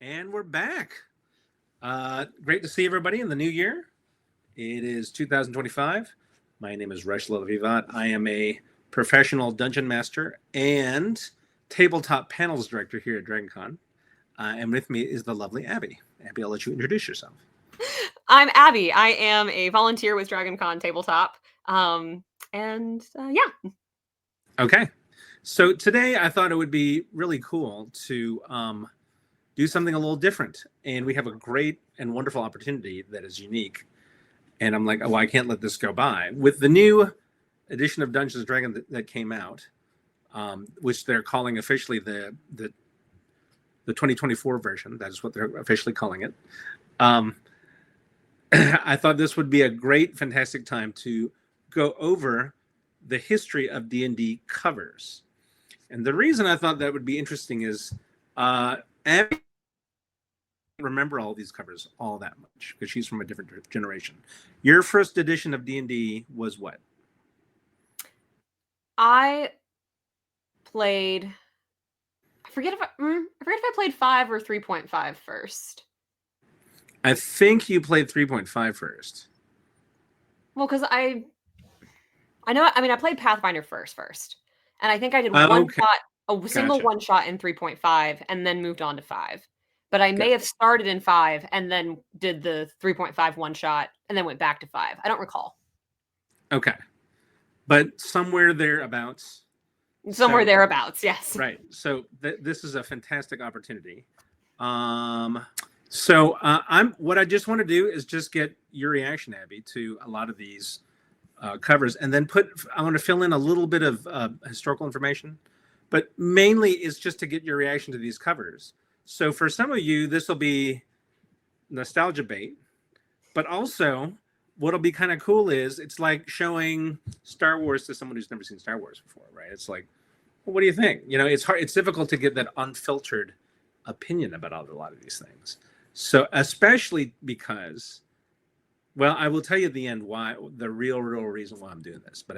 And we're back. Great to see everybody in the new year. It is 2025. My name is Rush Vivat. I am a professional dungeon master and tabletop panels director here at DragonCon. And with me is the lovely Abby. Abby, I'll let you introduce yourself. I'm Abby. I am a volunteer with DragonCon Tabletop. Yeah. Okay. So today I thought it would be really cool to do something a little different. And we have a great and wonderful opportunity that is unique. And I'm like, oh, I can't let this go by. With the new edition of Dungeons & Dragons that came out, which they're calling officially the 2024 version. That is what they're officially calling it. I thought this would be a great, fantastic time to go over the history of D&D covers. And the reason I thought that would be interesting is Abby remember all these covers all that much because she's from a different generation. Your first edition of D&D was what? I forget if I played 5 or 3.5 first. I think you played 3.5 first. Well, because I played Pathfinder first, and I think I did one shot in 3.5, and then moved on to 5. But I may have started in 5 and then did the 3.5 one shot, and then went back to 5. I don't recall. Okay, but somewhere thereabouts. Thereabouts, yes. Right. So this is a fantastic opportunity. So what I just want to do is just get your reaction, Abby, to a lot of these covers, and then I want to fill in a little bit of historical information, but mainly it's just to get your reaction to these covers. So for some of you, this will be nostalgia bait, but also what'll be kind of cool is it's like showing Star Wars to someone who's never seen Star Wars before, right? It's like, well, what do you think? You know, it's hard. It's difficult to get that unfiltered opinion about a lot of these things. So especially because, well, I will tell you at the end why, the real reason why I'm doing this, but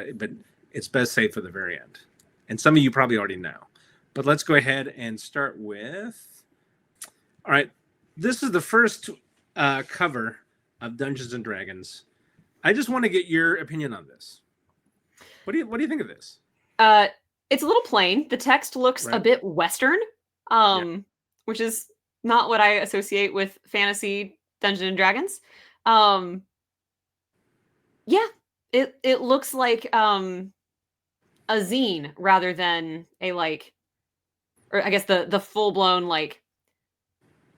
it's best saved for the very end. And some of you probably already know. But let's go ahead and start with, all right, this is the first cover of Dungeons & Dragons. I just want to get your opinion on this. What do you think of this? It's a little plain. The text looks a bit Western, which is not what I associate with fantasy Dungeons & Dragons. It looks like a zine rather than a or I guess the full-blown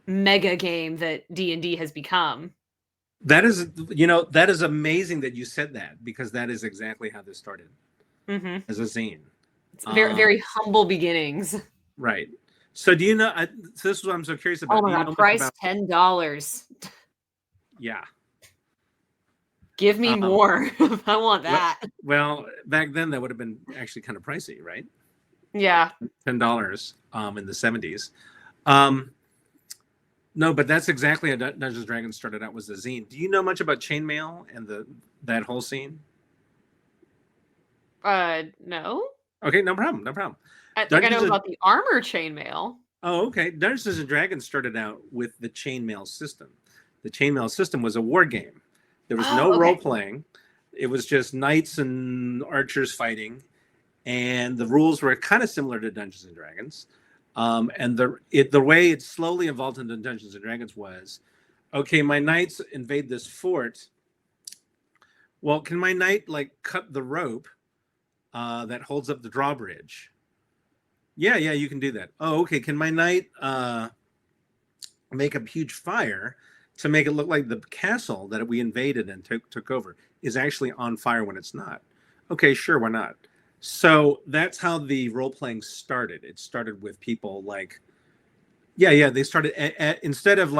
mega game that D&D has become. That is amazing that you said that, because that is exactly how this started. Mm-hmm. As a zine. It's very, very humble beginnings. Right. So do you know, so this is what I'm so curious about. Oh my God, price $10. Yeah. Give me more. I want that. Well, back then that would have been actually kind of pricey, right? Yeah. $10 in the 70s. No, but that's exactly how Dungeons & Dragons started out, was a zine. Do you know much about chainmail and that whole scene? No. Okay, no problem. I think I know about the armor chainmail. Oh, okay. Dungeons & Dragons started out with the chainmail system. The chainmail system was a war game. There was no role-playing. It was just knights and archers fighting, and the rules were kind of similar to Dungeons & Dragons. And the way it slowly evolved into Dungeons & Dragons was, okay, my knights invade this fort. Well, can my knight cut the rope that holds up the drawbridge? Yeah, you can do that. Oh, okay. Can my knight make a huge fire to make it look like the castle that we invaded and took over is actually on fire when it's not? Okay, sure, why not? So that's how the role-playing started. It started with people they started instead of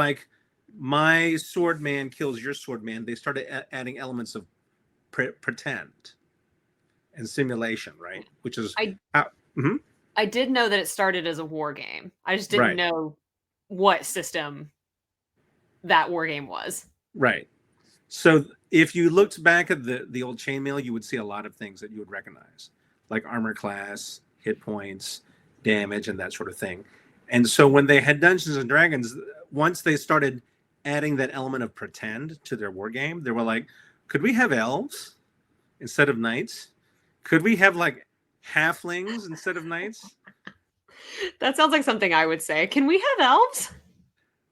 my sword man kills your sword man, they started adding elements of pretend and simulation, right? Which is I did know that it started as a war game. I just didn't know what system that war game was. Right. So if you looked back at the old chainmail, you would see a lot of things that you would recognize, like armor class, hit points, damage, and that sort of thing. And so when they had Dungeons and Dragons, once they started adding that element of pretend to their war game, they were like, could we have elves instead of knights? Could we have like halflings instead of knights? That sounds like something I would say. Can we have elves?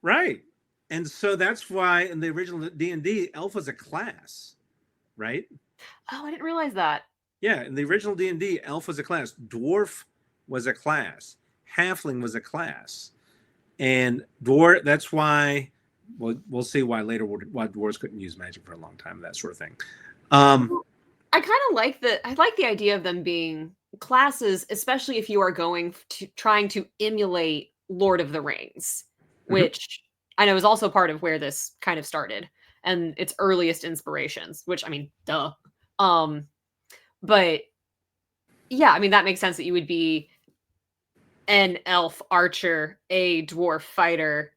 Right. And so that's why in the original D&D, elf was a class, right? Oh, I didn't realize that. Yeah, in the original D&D, elf was a class. Dwarf was a class. Halfling was a class. And dwarf, that's why, we'll see why later, why dwarves couldn't use magic for a long time, that sort of thing. I kind of like I like the idea of them being classes, especially if you are trying to emulate Lord of the Rings, which I know is also part of where this kind of started and its earliest inspirations, which I mean, duh. But yeah, I mean, that makes sense that you would be an elf archer, a dwarf fighter,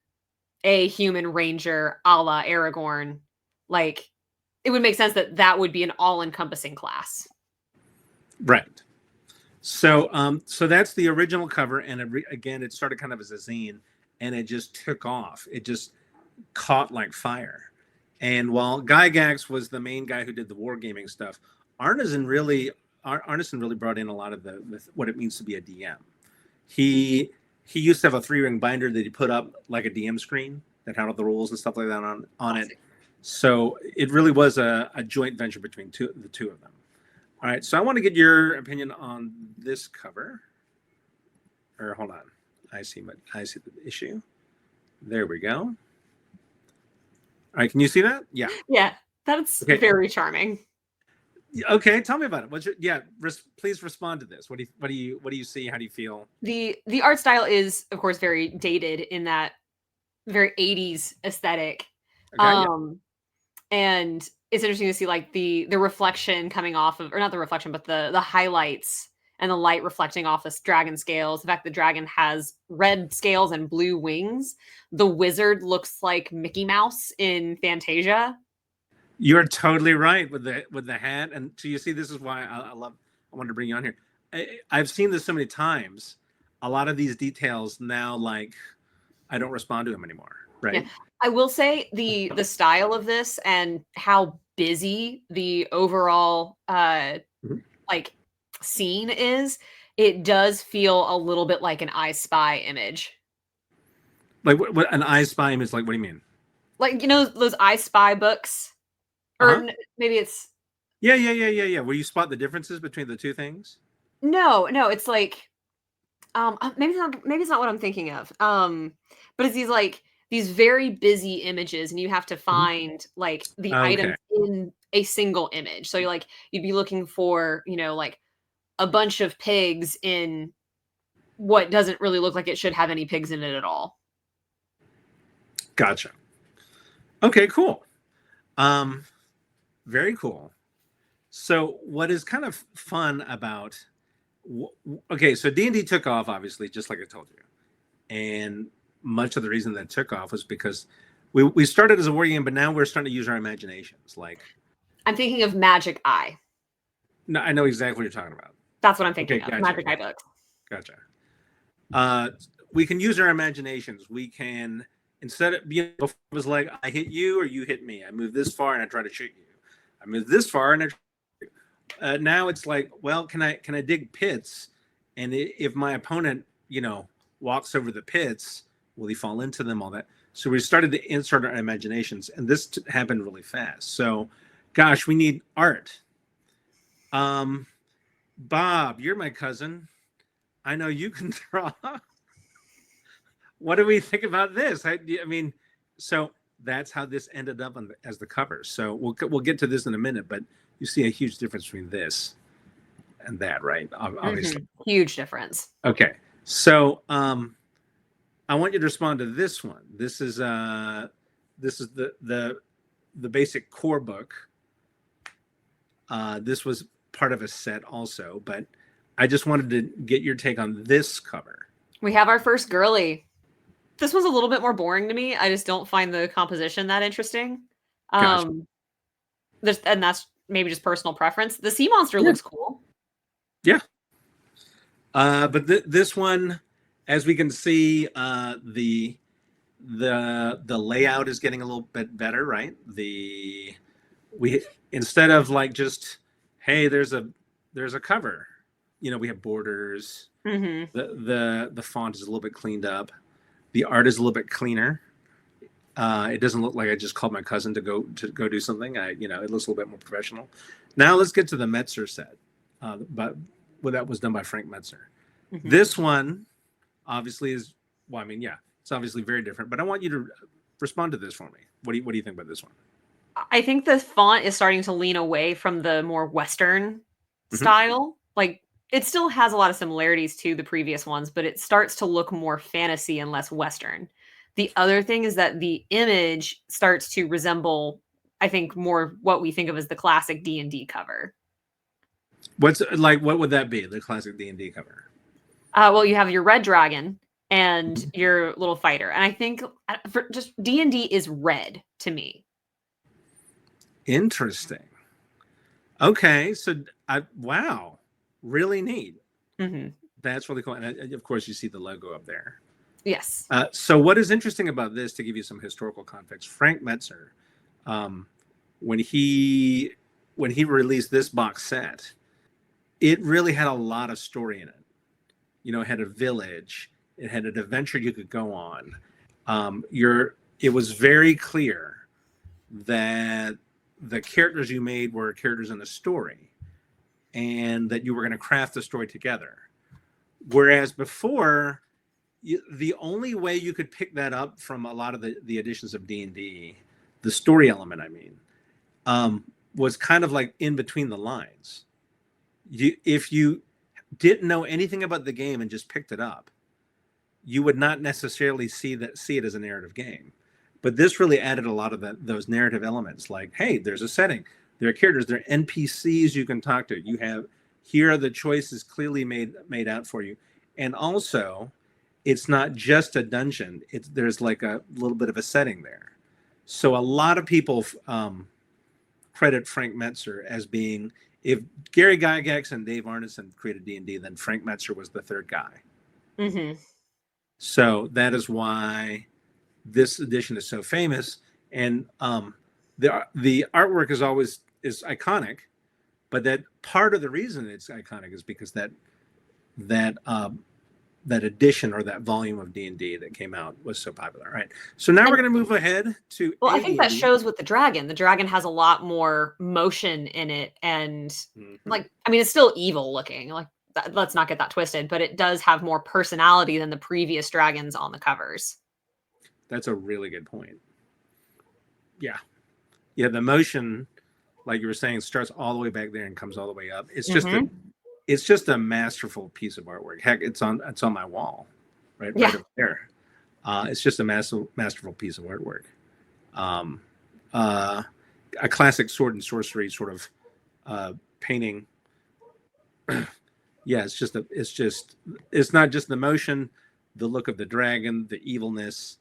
a human ranger, a la Aragorn. Like, it would make sense that that would be an all-encompassing class. Right. So, so that's the original cover, and again, it started kind of as a zine, and it just took off. It just caught like fire. And while Gygax was the main guy who did the wargaming stuff, Arneson really brought in a lot of the what it means to be a DM. He used to have a 3-ring binder that he put up like a DM screen that had all the rules and stuff like that on it. So it really was a joint venture between the two of them. All right, so I want to get your opinion on this cover. Or hold on, I see the issue. There we go. All right, can you see that? Yeah. Yeah, that's very charming. Okay, tell me about it. Please respond to this. What do you see? How do you feel? The art style is, of course, very dated in that very 80s aesthetic. Okay, and it's interesting to see like the reflection coming off of, or not the reflection, but the highlights and the light reflecting off the dragon scales. The fact the dragon has red scales and blue wings. The wizard looks like Mickey Mouse in Fantasia. You're totally right with the hat. And so you see, this is why I wanted to bring you on here. I've seen this so many times. A lot of these details now, like, I don't respond to them anymore. Right. Yeah. I will say the style of this and how busy the overall like scene is, it does feel a little bit like an I Spy image. Like what an I Spy image? Like, what do you mean? Like, you know, those I Spy books, or maybe it's yeah. Where you spot the differences between the two things? No, it's like maybe it's not what I'm thinking of. But it's these very busy images, and you have to find like the items in a single image. So you'd be looking for, you know, like a bunch of pigs in what doesn't really look like it should have any pigs in it at all. Gotcha. Okay, cool. Very cool. So what is kind of fun about, so D&D took off, obviously, just like I told you. And much of the reason that took off was because we started as a war game, but now we're starting to use our imaginations. Like, I'm thinking of Magic Eye. No, I know exactly what you're talking about. That's what I'm thinking of. Gotcha. Magic Eye books. Gotcha. We can use our imaginations. We can, instead of being, before it was like, I hit you or you hit me. I move this far and I try to shoot you. I move this far and I try to shoot you. Now it's like, well, can I dig pits? And if my opponent, you know, walks over the pits, will he fall into them? All that. So we started to insert our imaginations, and this happened really fast. So, gosh, we need art. Bob, you're my cousin. I know you can draw. What do we think about this? I mean, so that's how this ended up as the cover. So we'll get to this in a minute, but you see a huge difference between this and that, right? Obviously, huge difference. Okay, so I want you to respond to this one. This is the basic core book. This was part of a set also, but I just wanted to get your take on this cover. We have our first girly. This one's a little bit more boring to me. I just don't find the composition that interesting. Gotcha. And that's maybe just personal preference. The sea monster looks cool. Yeah. But this one, as we can see, the the layout is getting a little bit better, right? We instead of like just, hey, there's a cover, we have borders. Mm-hmm. The font is a little bit cleaned up. The art is a little bit cleaner. It doesn't look like I just called my cousin to go do something. It looks a little bit more professional. Now let's get to the Metzer set, but that was done by Frank Metzer. Mm-hmm. This one obviously is, well, I mean, yeah, it's obviously very different. But I want you to respond to this for me. What do you think about this one? I think the font is starting to lean away from the more Western style. Like, it still has a lot of similarities to the previous ones, but it starts to look more fantasy and less Western. The other thing is that the image starts to resemble, I think, more what we think of as the classic D&D cover. What would that be, the classic D&D cover? Well, you have your red dragon and your little fighter. And I think for just D&D is red to me. Interesting. Okay, so wow, really neat. Mm-hmm. That's really cool. And of course, you see the logo up there. Yes. So what is interesting about this, to give you some historical context, Frank Metzer, when he released this box set, it really had a lot of story in it. It had a village, it had an adventure you could go on. It was very clear that the characters you made were characters in a story, and that you were going to craft the story together. Whereas before, the only way you could pick that up from a lot of the editions of D&D, the story element, I mean, was kind of like in between the lines. If you didn't know anything about the game and just picked it up, you would not necessarily see it as a narrative game. But this really added a lot of those narrative elements, like, hey, there's a setting, there are characters, there are NPCs you can talk to. Here are the choices clearly made out for you. And also, it's not just a dungeon. There's like a little bit of a setting there. So a lot of people credit Frank Metzer as being, if Gary Gygax and Dave Arneson created D&D, then Frank Metzer was the third guy. Mm-hmm. So that is why this edition is so famous. And the artwork is iconic, but that part of the reason it's iconic is because that edition or that volume of D&D that came out was so popular, right? So now we're going to move ahead to. Well, I think that shows with the dragon. The dragon has a lot more motion in it, and it's still evil looking. Like, let's not get that twisted, but it does have more personality than the previous dragons on the covers. That's a really good point. Yeah, the motion, like you were saying, starts all the way back there and comes all the way up. It's just a masterful piece of artwork. Heck, it's on my wall, right up there. It's just a masterful piece of artwork. A classic sword and sorcery sort of painting. Yeah, it's not just the motion, the look of the dragon, the evilness,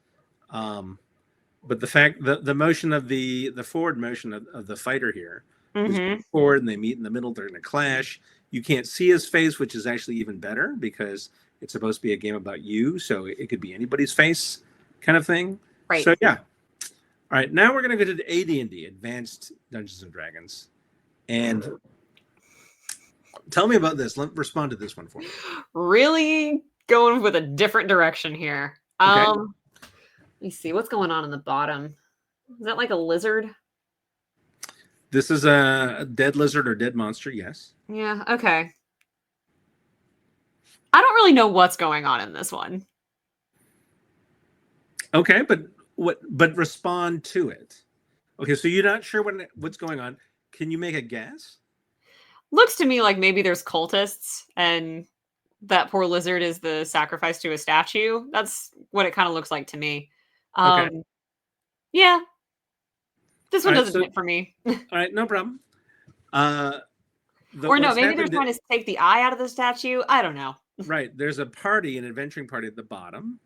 but the fact that the motion of the forward motion of the fighter here is forward, and they meet in the middle. They're going to clash. You can't see his face, which is actually even better because it's supposed to be a game about you. So it could be anybody's face kind of thing. Right. So yeah. All right. Now we're going to go to the AD&D, Advanced Dungeons and Dragons. And tell me about this. Respond to this one for me. Really going with a different direction here. Okay. Let me see. What's going on in the bottom? Is that like a lizard? This is a dead lizard or dead monster, yes. Yeah, okay. I don't really know what's going on in this one. Okay, but respond to it. Okay, so you're not sure what's going on. Can you make a guess? Looks to me like maybe there's cultists and that poor lizard is the sacrifice to a statue. That's what it kind of looks like to me. Okay. Yeah. This one doesn't fit for me. All right, no problem. Or no, maybe they're trying to take the eye out of the statue. I don't know. Right. There's an adventuring party at the bottom.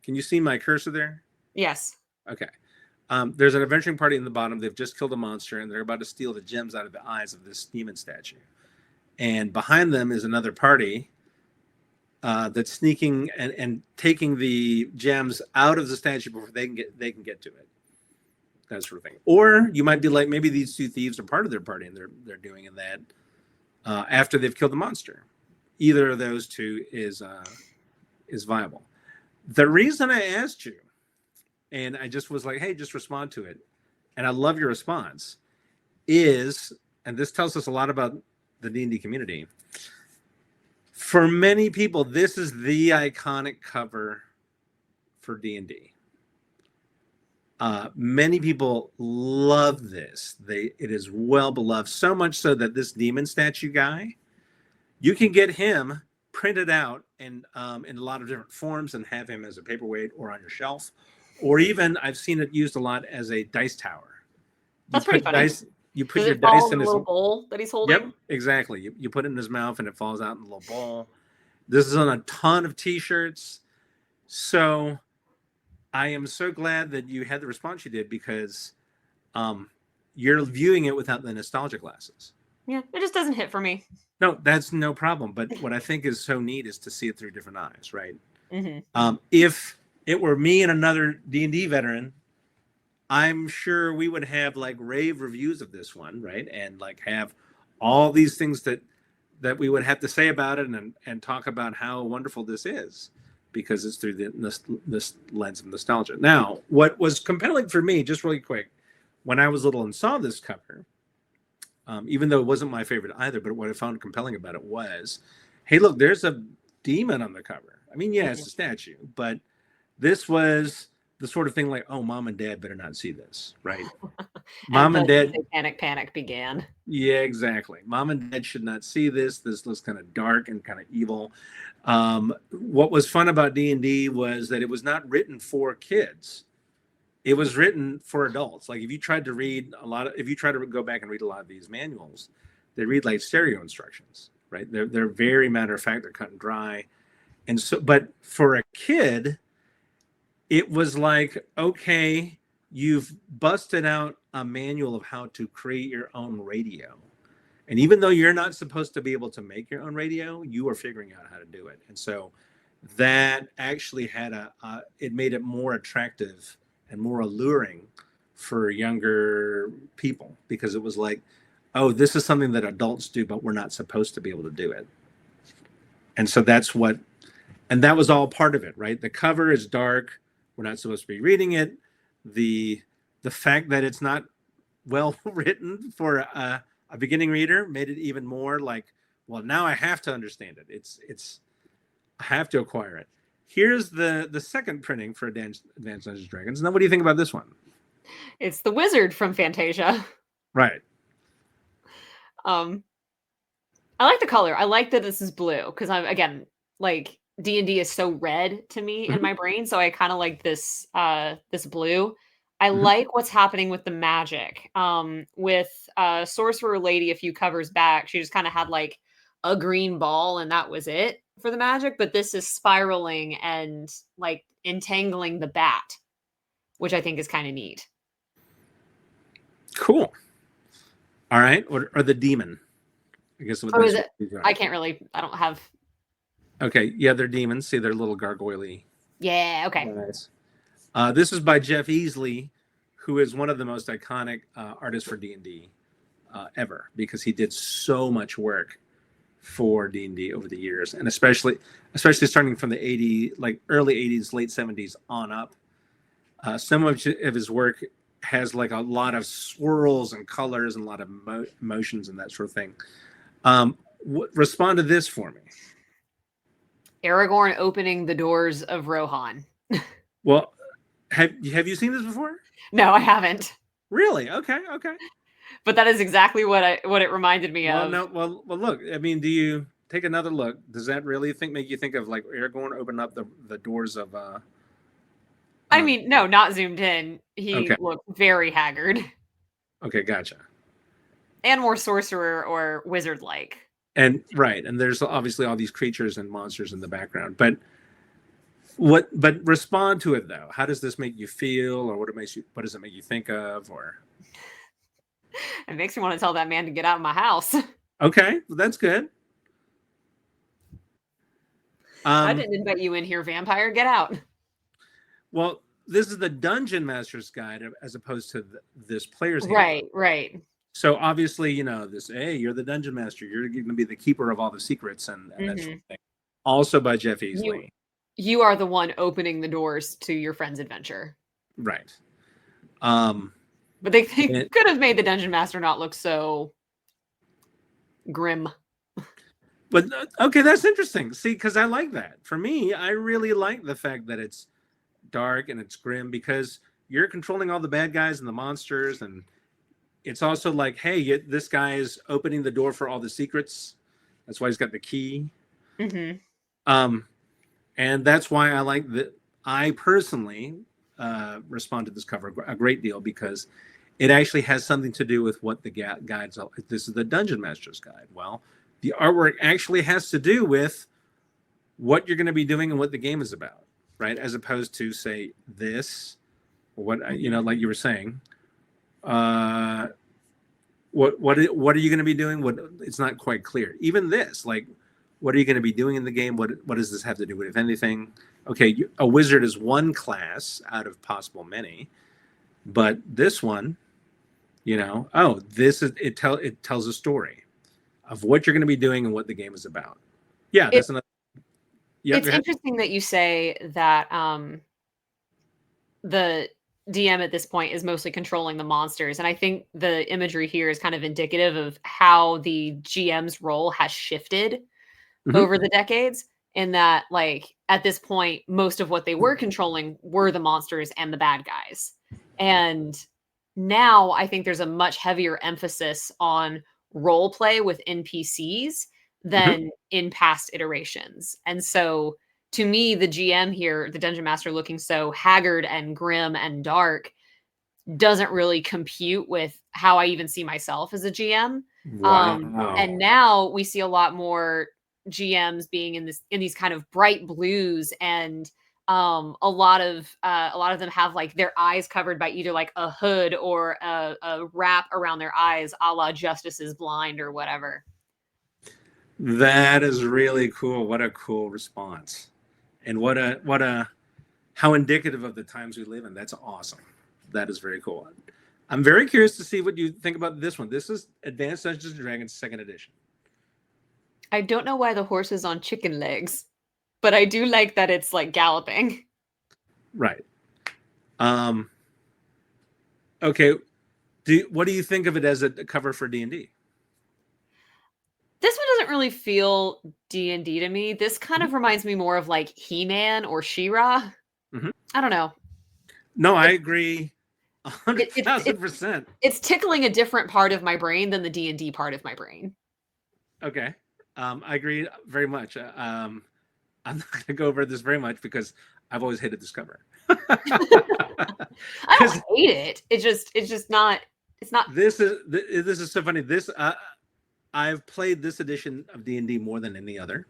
Can you see my cursor there? Yes. Okay. There's an adventuring party in the bottom. They've just killed a monster, and they're about to steal the gems out of the eyes of this demon statue. And behind them is another party that's sneaking and taking the gems out of the statue before they can get to it. That sort of thing. Or you might be like, maybe these two thieves are part of their party and they're doing that after they've killed the monster. Either of those two is viable. The reason I asked you, and I just was like, hey, just respond to it, and I love your response, is, and this tells us a lot about the D&D community. For many people, this is the iconic cover for D&D. Many people love this. It is well beloved, so much so that this demon statue guy, you can get him printed out in a lot of different forms and have him as a paperweight or on your shelf, or even I've seen it used a lot as a dice tower. That's pretty funny. You put your dice in his little bowl that he's holding. Yep, exactly. You put it in his mouth and it falls out in a little bowl. This is on a ton of T-shirts. So I am so glad that you had the response you did, because you're viewing it without the nostalgia glasses. Yeah, it just doesn't hit for me. No, that's no problem. But what I think is so neat is to see it through different eyes, right? Mm-hmm. If it were me and another D&D veteran, I'm sure we would have like rave reviews of this one, right? And like have all these things that we would have to say about it and talk about how wonderful this is, because it's through this lens of nostalgia. Now, what was compelling for me, just really quick, when I was little and saw this cover, even though it wasn't my favorite either, but what I found compelling about it was, hey, look, there's a demon on the cover. I mean, yeah, it's a statue, but this was the sort of thing like, oh, mom and dad better not see this, right? Mom and dad. Panic began. Yeah, exactly. Mom and dad should not see this. This looks kind of dark and kind of evil. What was fun about D&D was that it was not written for kids. It was written for adults. Like if you tried to go back and read a lot of these manuals, they read like stereo instructions, right? They're very matter of fact. They're cut and dry. And so, but for a kid, it was like, okay, you've busted out a manual of how to create your own radio. And even though you're not supposed to be able to make your own radio, you are figuring out how to do it. And so that actually had it made it more attractive and more alluring for younger people, because it was like, oh, this is something that adults do, but we're not supposed to be able to do it. And so that was all part of it, right? The cover is dark. We're not supposed to be reading it. The fact that it's not well written for a beginning reader made it even more like, well, now I have to understand it. It's I have to acquire it. Here's the second printing for Advanced Dungeons and Dragons. Now, what do you think about this one? It's the wizard from Fantasia. Right. I like the color. I like that this is blue, because I'm, again, like D&D is so red to me in my brain, so I kind of like this this blue. I like what's happening with the magic. With Sorcerer Lady a few covers back, she just kind of had like a green ball and that was it for the magic, but this is spiraling and like entangling the bat, which I think is kind of neat. Cool. All right. Or the demon. I guess. Oh, is it? I can't really. I don't have. Okay. Yeah, they're demons. See, they're little gargoyle-y. Yeah. Okay. Nice. This is by Jeff Easley, who is one of the most iconic artists for D&D ever, because he did so much work for D&D over the years, and especially starting from the early 80s, late 70s on up. Some of his work has like a lot of swirls and colors and a lot of motions and that sort of thing. Respond to this for me. Aragorn opening the doors of Rohan. Well, have you seen this before? No, I haven't. Really? Okay. But that is exactly what it reminded me of. Well, look. I mean, do you take another look? Does that really make you think of like Aragorn open up the doors of? I mean, no, not zoomed in. He looked very haggard. Okay, gotcha. And more sorcerer or wizard like. And right, and there's obviously all these creatures and monsters in the background, but respond to it though. How does this make you feel, or what does it make you think of, or? It makes me want to tell that man to get out of my house. Okay, well, that's good. I Um, didn't invite you in here, vampire. Get out. well, this is the Dungeon Master's Guide as opposed to this player's handbook. Right. So obviously, hey, you're the Dungeon Master. You're going to be the keeper of all the secrets and that sort of thing. Also by Jeff Easley. You are the one opening the doors to your friend's adventure. Right. But they could have made the Dungeon Master not look so grim. But okay, that's interesting. See, because I like that. For me, I really like the fact that it's dark and it's grim because you're controlling all the bad guys and the monsters, and it's also like, hey, this guy is opening the door for all the secrets. That's why he's got the key. And that's why I like that. I personally respond to this cover a great deal because it actually has something to do with what the guides. This is the Dungeon Master's Guide. Well, the artwork actually has to do with what you're going to be doing and what the game is about, right? As opposed to say this, what like you were saying. What are you going to be doing? What it's not quite clear. Even this, like, what are you going to be doing in the game? What does this have to do with, if anything? Okay, a wizard is one class out of possible many, but this one, this is it tells a story of what you're going to be doing and what the game is about. Yeah, that's another. Yep, it's interesting that you say that the DM at this point is mostly controlling the monsters. And I think the imagery here is kind of indicative of how the GM's role has shifted over the decades. In that, like, at this point, most of what they were controlling were the monsters and the bad guys. And now I think there's a much heavier emphasis on role play with NPCs than in past iterations. And so to me, the GM here, the Dungeon Master looking so haggard and grim and dark, doesn't really compute with how I even see myself as a GM. Wow. And now we see a lot more GMs being in these kind of bright blues, and a lot of them have like their eyes covered by either like a hood or a wrap around their eyes, a la Justice is Blind or whatever. That is really cool. What a cool response, and how indicative of the times we live in. That's awesome. That is very cool. I'm very curious to see what you think about this one. This is Advanced Dungeons and Dragons 2nd edition. I don't know why the horse is on chicken legs, but I do like that it's like galloping. Right. Okay. What do you think of it as a cover for D&D? This one doesn't really feel D&D to me. This kind of reminds me more of like He-Man or She-Ra. I don't know. No, I agree 100,000%. It's tickling a different part of my brain than the D&D part of my brain. Okay. I agree very much. I'm not going to go over this very much because I've always hated this cover. I don't hate it. It's just not. It's not. This is so funny. I've played this edition of D&D more than any other,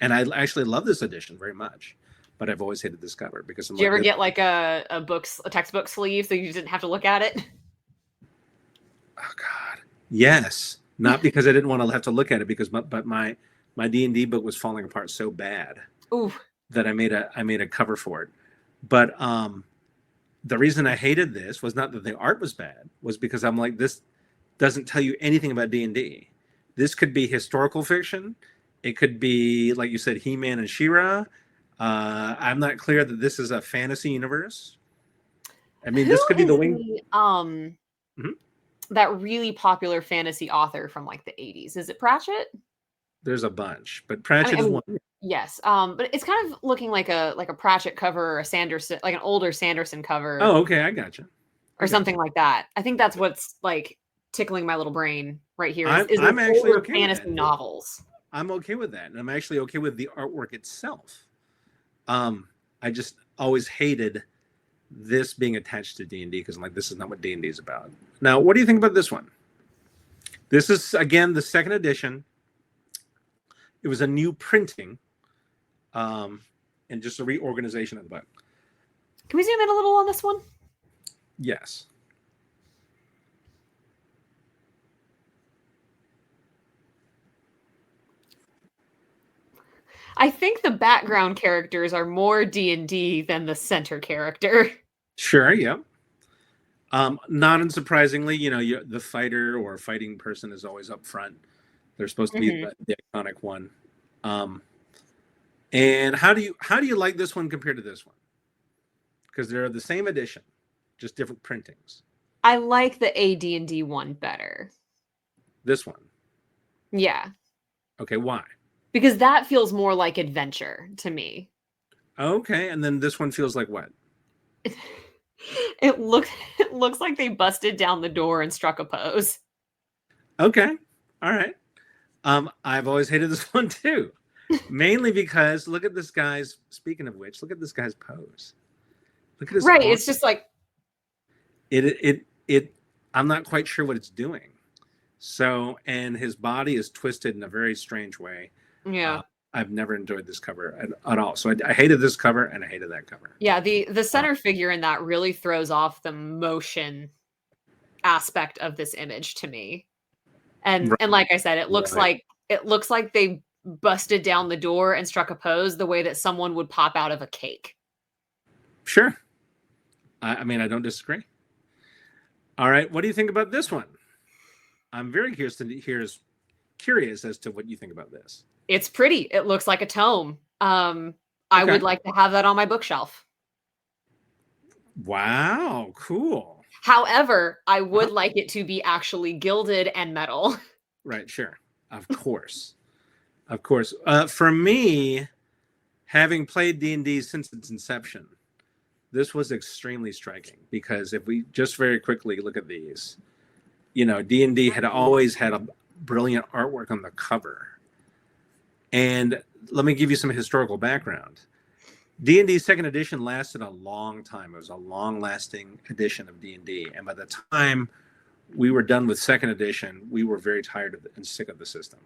and I actually love this edition very much. But I've always hated this cover because Did you ever get like a textbook sleeve so you didn't have to look at it? Oh God, yes. Not because I didn't want to have to look at it, but my D&D book was falling apart so bad. Ooh. That I made a cover for it. But the reason I hated this was not that the art was bad, was because I'm like, this doesn't tell you anything about D&D. This could be historical fiction. It could be, like you said, He-Man and She-Ra. I'm not clear that this is a fantasy universe. I mean, this could be the wing. That really popular fantasy author from like the 80s. Is it Pratchett? There's a bunch, but Pratchett is one. Yes. But it's kind of looking like a Pratchett cover or a Sanderson, like an older Sanderson cover. Oh, okay, I gotcha. Or something like that. I think that's what's like tickling my little brain right here. I'm actually okay fantasy with that. novels. I'm okay with that, and I'm actually okay with the artwork itself. I just always hated this being attached to D&D because I'm like, this is not what D&D is about. Now, what do you think about this one? This is, again, the 2nd edition. It was a new printing, and just a reorganization of the book. Can we zoom in a little on this one? Yes. I think the background characters are more D&D than the center character. Sure, yeah. Not unsurprisingly, the fighter or fighting person is always up front. They're supposed to be the iconic one. And how do you like this one compared to this one? Because they're the same edition, just different printings. I like the AD&D one better. This one? Yeah. Okay, why? Because that feels more like adventure to me. Okay, and then this one feels like what? It looks like they busted down the door and struck a pose. Okay, all right. I've always hated this one too, mainly because look at this guy's. Speaking of which, look at this guy's pose. Look at his right. arm. It's just like it. I'm not quite sure what it's doing. So, and his body is twisted in a very strange way. Yeah. I've never enjoyed this cover at all. So I hated this cover and I hated that cover. Yeah, the center figure in that really throws off the motion aspect of this image to me. And like I said, it looks like they busted down the door and struck a pose the way that someone would pop out of a cake. Sure. I mean, I don't disagree. All right, what do you think about this one? I'm very curious as to what you think about this. It's pretty. It looks like a tome. I would like to have that on my bookshelf. Wow, cool. However, I would like it to be actually gilded and metal. Right, sure. Of course. Of course. For me, having played D&D since its inception, this was extremely striking because if we just very quickly look at these, D&D had always had a brilliant artwork on the cover. And let me give you some historical background. D&D second edition lasted a long time. It was a long-lasting edition of D&D. And by the time we were done with second edition, we were very tired of and sick of the system.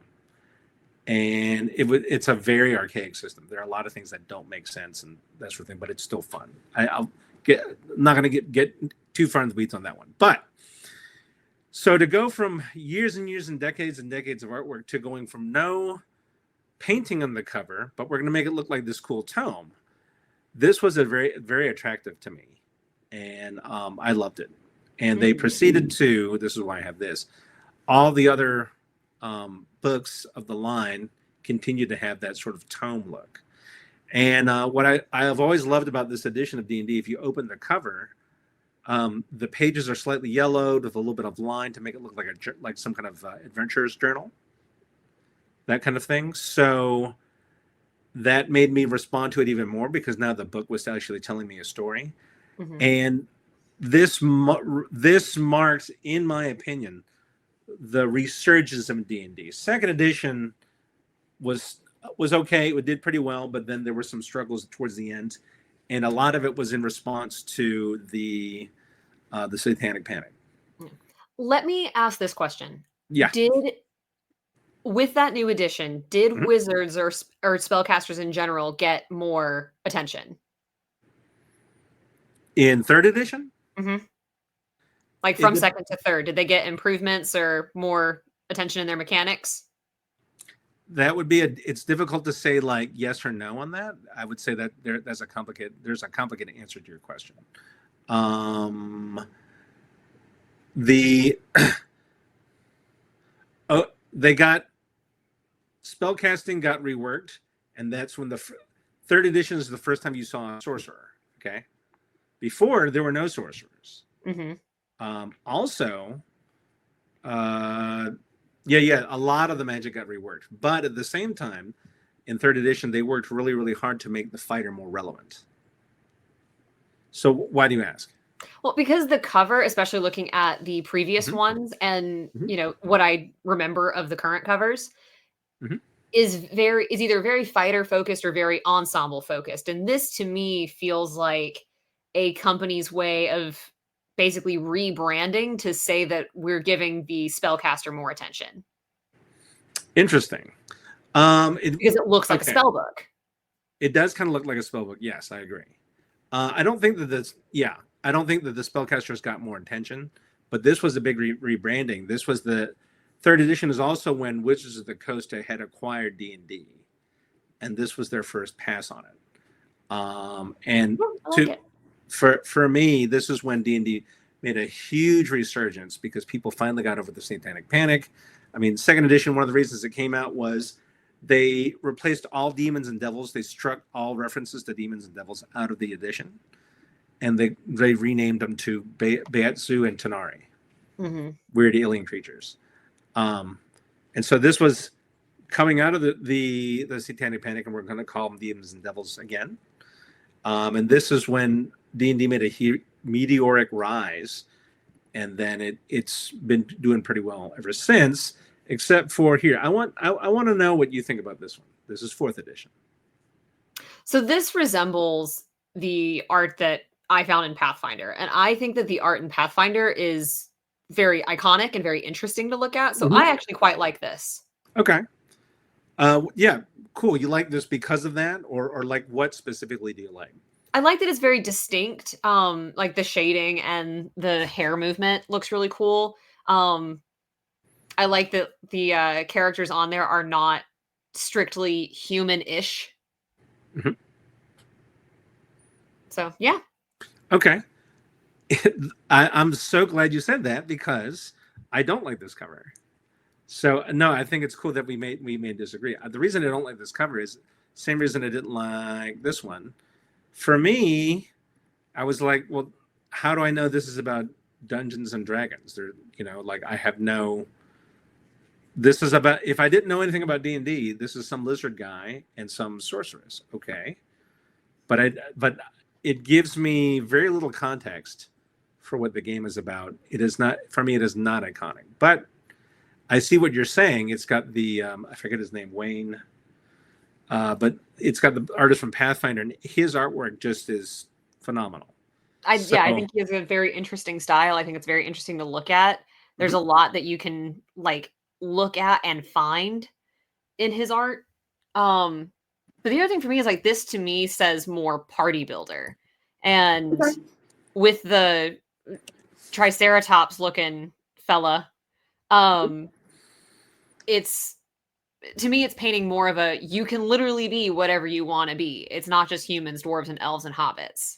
And it's a very archaic system. There are a lot of things that don't make sense and that sort of thing, but it's still fun. I'm not going to get too far in the weeds on that one. But so to go from years and years and decades of artwork to going from no painting on the cover, but we're going to make it look like this cool tome. This was a very, very attractive to me, and I loved it. And they proceeded to, this is why I have this, all the other books of the line continue to have that sort of tome look. And what I have always loved about this edition of D&D, if you open the cover, the pages are slightly yellowed with a little bit of line to make it look like some kind of adventurer's journal. That kind of thing. So that made me respond to it even more because now the book was actually telling me a story. And this marks, in my opinion, the resurgence of D&D. Second edition was okay. It did pretty well, but then there were some struggles towards the end. And a lot of it was in response to the Satanic Panic. Let me ask this question. Yeah. With that new edition, did wizards or spellcasters in general get more attention? In third edition? Like from second to third, did they get improvements or more attention in their mechanics? That would be it's difficult to say like yes or no on that. I would say that there's a complicated answer to your question. They got spellcasting got reworked, and that's when the third edition is the first time you saw a sorcerer. Okay, before there were no sorcerers. Also, a lot of the magic got reworked, but at the same time, in third edition, they worked really, really hard to make the fighter more relevant. So why do you ask? Well, because the cover, especially looking at the previous ones and, what I remember of the current covers is either very fighter focused or very ensemble focused. And this to me feels like a company's way of basically rebranding to say that we're giving the spellcaster more attention. Interesting. Because it looks like a spell book. It does kind of look like a spell book. Yes, I agree. I don't think that the spellcasters got more attention, but this was a big rebranding. This was the third edition is also when Wizards of the Coast had acquired D&D. and this was their first pass on it. And I like it. For me, this is when D&D made a huge resurgence because people finally got over the Satanic Panic. I mean, second edition, one of the reasons it came out was they replaced all demons and devils. They struck all references to demons and devils out of the edition, and they renamed them to Beatsu and Tanari, weird alien creatures. And so this was coming out of the Satanic Panic, and we're going to call them demons and devils again. And this is when D&D made a meteoric rise, and then it's been doing pretty well ever since. Except for here, I want to know what you think about this one. This is 4th edition. So this resembles the art that I found in Pathfinder, and I think that the art in Pathfinder is very iconic and very interesting to look at. So I actually quite like this. Okay. Yeah, cool. You like this because of that, or like what specifically do you like? I like that it's very distinct. Like the shading and the hair movement looks really cool. I like that the characters on there are not strictly human-ish. So, yeah. Okay. I'm so glad you said that because I don't like this cover. So, no, I think it's cool that we may disagree. The reason I don't like this cover is same reason I didn't like this one. For me, I was like, well, how do I know this is about Dungeons and Dragons? I have no... This is about, if I didn't know anything about D&D, this is some lizard guy and some sorceress. Okay. But it gives me very little context for what the game is about. It is not, for me, it is not iconic. But I see what you're saying. It's got the, I forget his name, Wayne. But it's got the artist from Pathfinder, and his artwork just is phenomenal. I think he has a very interesting style. I think it's very interesting to look at. There's a lot that you can look at and find in his art. But the other thing for me is this to me says more party builder. And with the Triceratops looking fella, it's, to me, it's painting more of a, you can literally be whatever you want to be. It's not just humans, dwarves, and elves and hobbits.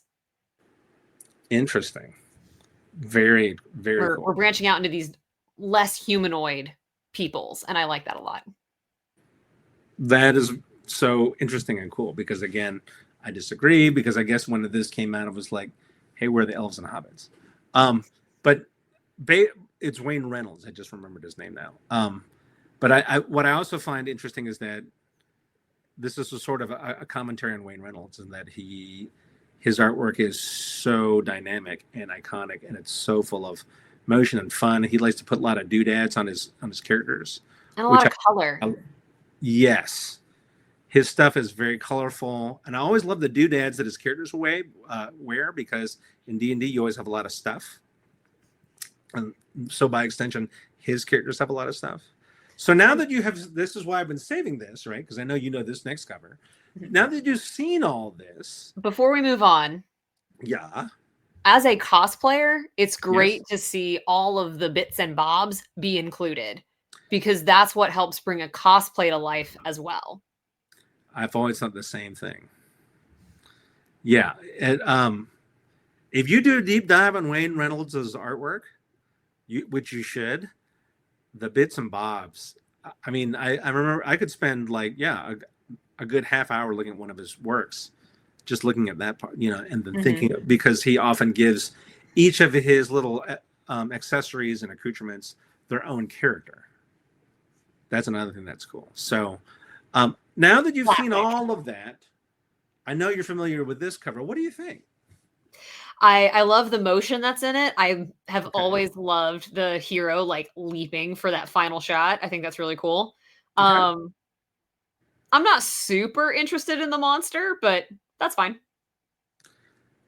Interesting. Very, very cool. We're branching out into these less humanoid peoples, and I like that a lot. That is so interesting and cool because, again, I disagree because I guess when this came out, it was like, hey, we're the elves and hobbits. But it's Wayne Reynolds. I just remembered his name now. But what I also find interesting is that this is a sort of a commentary on Wayne Reynolds, and that his artwork is so dynamic and iconic, and it's so full of motion and fun. He likes to put a lot of doodads on his characters, and a lot of color. Yes, his stuff is very colorful, and I always love the doodads that his characters wear because in D&D you always have a lot of stuff, and so by extension, his characters have a lot of stuff. So now that you have, this is why I've been saving this, right? Because I know you know this next cover. Now that you've seen all this, before we move on, yeah. As a cosplayer, it's great to see all of the bits and bobs be included because that's what helps bring a cosplay to life as well. I've always thought the same thing. Yeah. If you do a deep dive on Wayne Reynolds' artwork, which you should, the bits and bobs. I mean, I remember I could spend a good half hour looking at one of his works, just looking at that part, and then thinking, because he often gives each of his little accessories and accoutrements their own character. That's another thing that's cool. So now that you've seen all of that, I know you're familiar with this cover. What do you think? I love the motion that's in it. I have always loved the hero leaping for that final shot. I think that's really cool. I'm not super interested in the monster, but that's fine.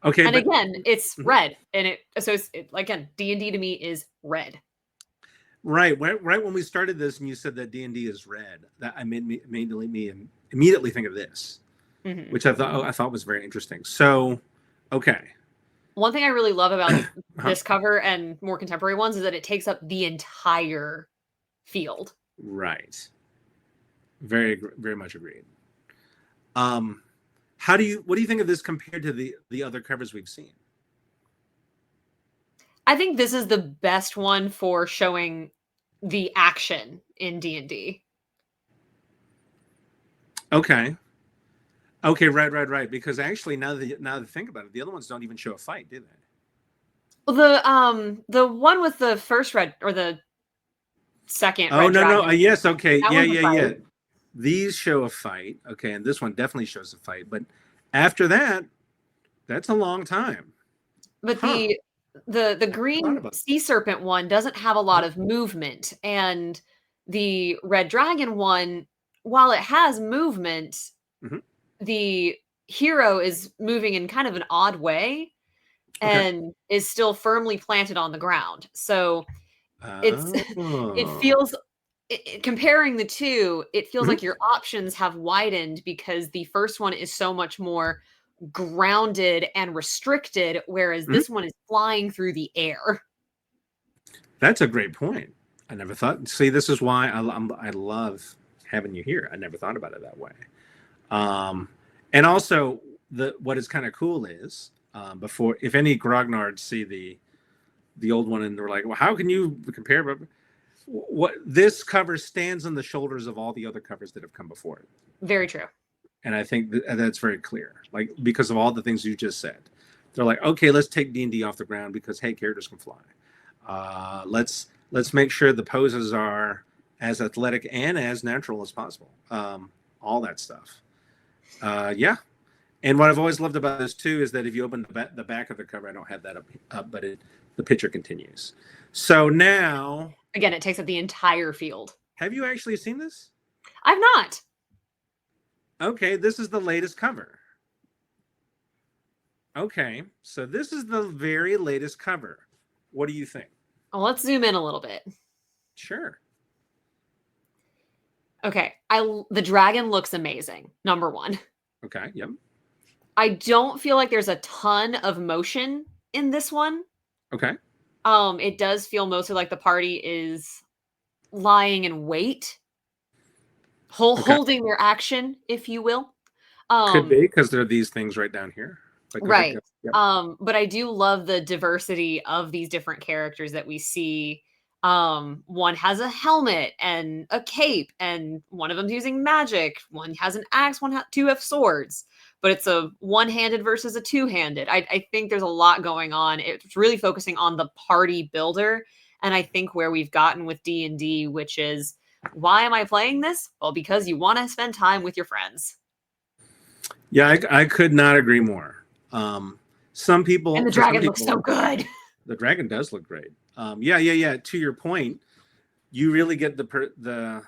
Okay. And again, it's red, and again, D&D to me is red. Right when we started this, and you said that D&D is red, that made me immediately think of this, which I thought was very interesting. So, okay. One thing I really love about this cover and more contemporary ones is that it takes up the entire field. Right. Very, very much agreed. What do you think of this compared to the other covers we've seen? I think this is the best one for showing the action in D&D. Okay. Okay, right. Because actually, now that I think about it, the other ones don't even show a fight, do they? Well, the one with the first red or the second red dragon. Yes, okay, That one's a yeah. fight. These show a fight, okay, and this one definitely shows a fight. But after that, that's a long time. But the green sea serpent one doesn't have a lot of movement, and the red dragon one, while it has movement, the hero is moving in kind of an odd way and is still firmly planted on the ground. So it feels comparing the two, it feels like your options have widened because the first one is so much more grounded and restricted, whereas this one is flying through the air. That's a great point. I never thought. See, this is why I love having you here. I never thought about it that way. And also, what is kind of cool is before, if any grognards see the old one and they're like, well, how can you compare? What this cover stands on the shoulders of all the other covers that have come before it. Very true. And I think that's very clear, like because of all the things you just said. They're like, okay, let's take D&D off the ground because hey, characters can fly. Let's make sure the poses are as athletic and as natural as possible. All that stuff. Yeah. And what I've always loved about this too is that if you open the back of the cover, I don't have that up, but the picture continues. So now, again, it takes up the entire field. Have you actually seen this? I've not. Okay, this is the latest cover. Okay, so this is the very latest cover. What do you think? Well, let's zoom in a little bit. Sure. Okay, the dragon looks amazing, number one. Okay, yep. I don't feel like there's a ton of motion in this one. Okay. It does feel mostly like the party is lying in wait, holding their action, if you will. Could be because there are these things right down here. Right. Yep. But I do love the diversity of these different characters that we see. One has a helmet and a cape, and one of them's using magic. One has an axe, two have swords, but it's a one-handed versus a two-handed. I think there's a lot going on. It's really focusing on the party builder, and I think where we've gotten with D&D, which is, why am I playing this? Well, because you want to spend time with your friends. Yeah, I could not agree more. Some people, and the dragon looks so good. The dragon does look great. Yeah. To your point, you really get the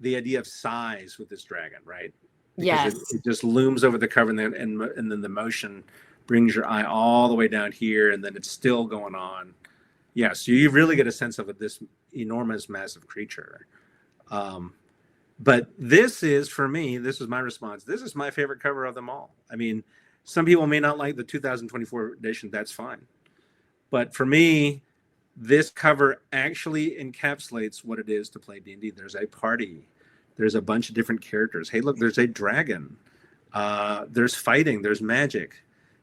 idea of size with this dragon, right? Because yes, it just looms over the cover, and then the motion brings your eye all the way down here, and then it's still going on. Yeah, so you really get a sense of this enormous, massive creature. But this is, for me, this is my response. This is my favorite cover of them all. I mean, some people may not like the 2024 edition. That's fine. But for me, this cover actually encapsulates what it is to play D&D. There's a party. There's a bunch of different characters. Hey, look, there's a dragon. There's fighting. There's magic.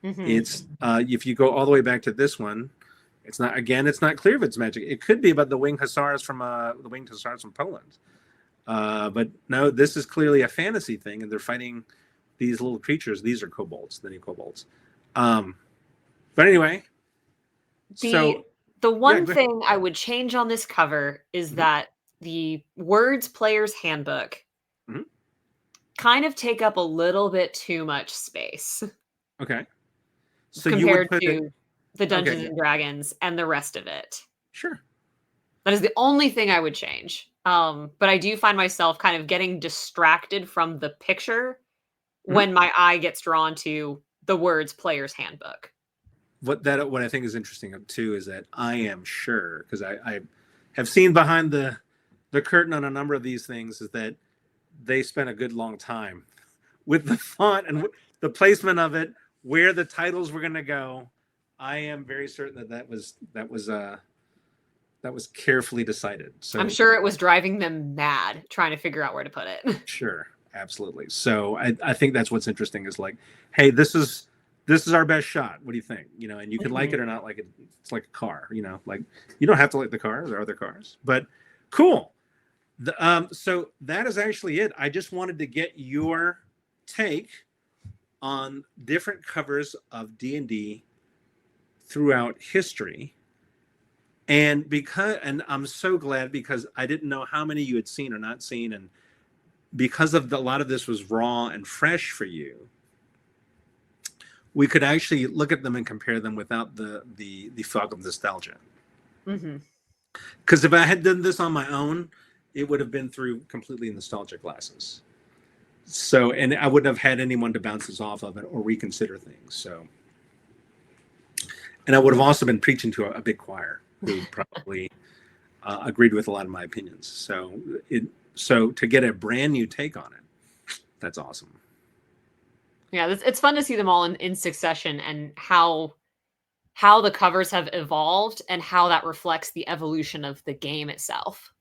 It's if you go all the way back to this one, it's not clear if it's magic. It could be about the winged hussars from Poland. But no, this is clearly a fantasy thing, and they're fighting these little creatures. These are kobolds, the new kobolds. But anyway, the one thing I would change on this cover is that the words player's handbook kind of take up a little bit too much space. Okay. So compared to the Dungeons and Dragons and the rest of it. Sure. That is the only thing I would change. But I do find myself kind of getting distracted from the picture when my eye gets drawn to the words player's handbook. What I think is interesting too is that I am sure, because I have seen behind the curtain on a number of these things, is that they spent a good long time with the font and the placement of it, where the titles were going to go. I am very certain that was carefully decided. So I'm sure it was driving them mad trying to figure out where to put it. Sure. absolutely. So I think that's what's interesting is like, hey, this is our best shot. What do you think? You know, and you can like it or not like it. It's like a car, you know, like you don't have to like the car. There are other cars, but cool. So that is actually it. I just wanted to get your take on different covers of D&D throughout history. And I'm so glad because I didn't know how many you had seen or not seen. And because of a lot of this was raw and fresh for you, we could actually look at them and compare them without the fog of nostalgia. Because if I had done this on my own, it would have been through completely nostalgic glasses. So, and I wouldn't have had anyone to bounce this off of it or reconsider things. So, and I would have also been preaching to a big choir who probably agreed with a lot of my opinions. So to get a brand new take on it, that's awesome. Yeah, it's fun to see them all in succession and how the covers have evolved and how that reflects the evolution of the game itself.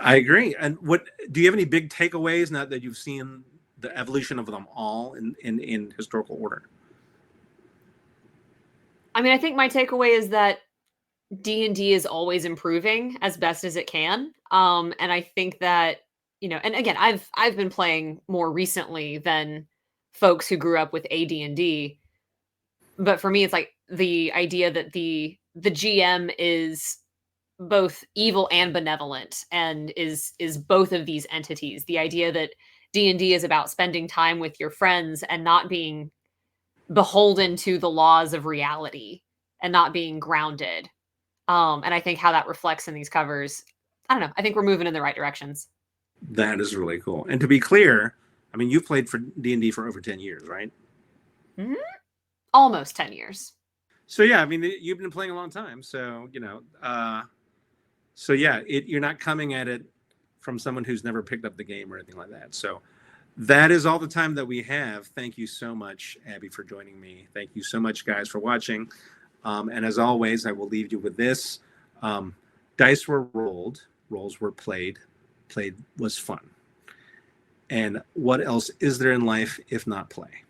I agree. And what do you have any big takeaways now that you've seen the evolution of them all in historical order? I mean, I think my takeaway is that D&D is always improving as best as it can. And I think that, you know, and again, I've been playing more recently than folks who grew up with AD&D. But for me, it's like the idea that the GM is both evil and benevolent and is both of these entities. The idea that D&D is about spending time with your friends and not being beholden to the laws of reality and not being grounded. And I think how that reflects in these covers, I don't know. I think we're moving in the right directions. That is really cool. And to be clear, I mean, you've played for D&D for over 10 years, right? Mm-hmm. Almost 10 years. So yeah, I mean, you've been playing a long time. So, you know, so yeah, you're not coming at it from someone who's never picked up the game or anything like that. So that is all the time that we have. Thank you so much, Abby, for joining me. Thank you so much, guys, for watching. And as always, I will leave you with this. Dice were rolled, roles were played was fun. And what else is there in life if not play?